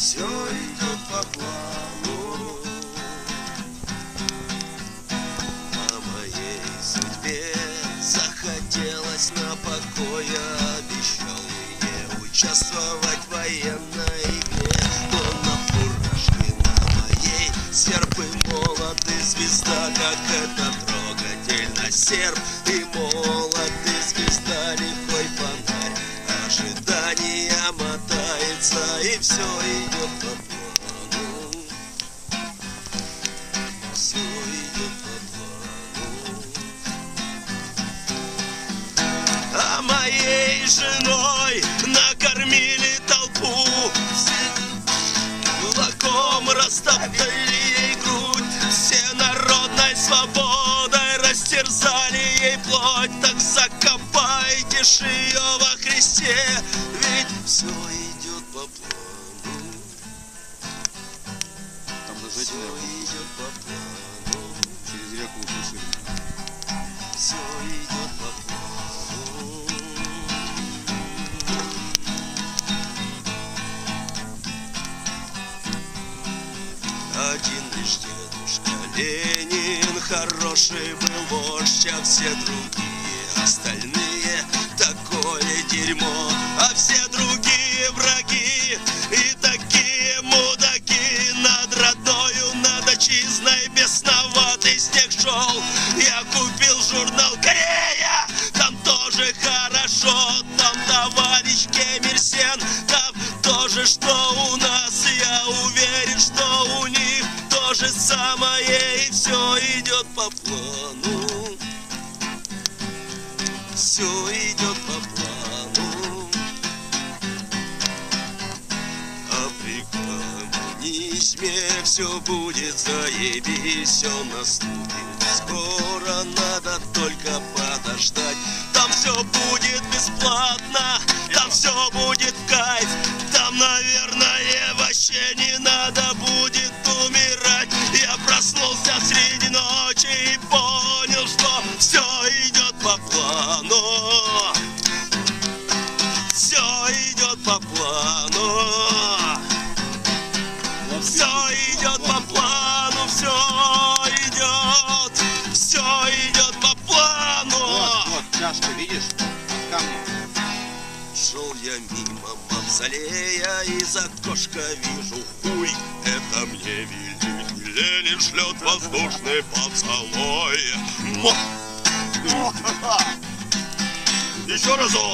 все идет по плану. О моей судьбе захотелось на покое, обещал ей участвовать в военной игре. Но на фуражке на моей серп и молот и звезда, как это трогательно, серп и молот и звезда, лихой фонарь. Ожидание мотается, и все идет по плану. Все идет по плану. А моей женой накормили толпу, кулаком растоптали ей грудь, всенародной свободой растерзали ей плоть. Так закопайте ж ее во Христе, ведь все идет по плану. Там Все идет по плану. через реку услышали. Все идет по плану. Один лишь дедушка Ленин хороший был вождь, а все другие остальные такое дерьмо, а все другие враги и такие мудаки. Над родною, над отчизной бесноватый снег шел. Я купил журнал «Корея», там тоже хорошо, там товарищ Кемерсен, там тоже что у нас. Я уверен, что у них то же самое, и все идет по плану. Все идет по плану. А при коммунизме все будет заебись, все наступит скоро, надо только подождать. Там все будет бесплатно, там все будет в кайф, там, наверное, вообще не надо будет умирать. Я проснулся среди ночи и понял, что все идет по плану. Все идет по плану. Все идет по плану, все идет по плану. Вот, чашка, видишь? От камня. Шел я мимо мавзолея, из окошка вижу хуй. Это мне великий Ленин шлет воздушный поцелуй. Еще разок.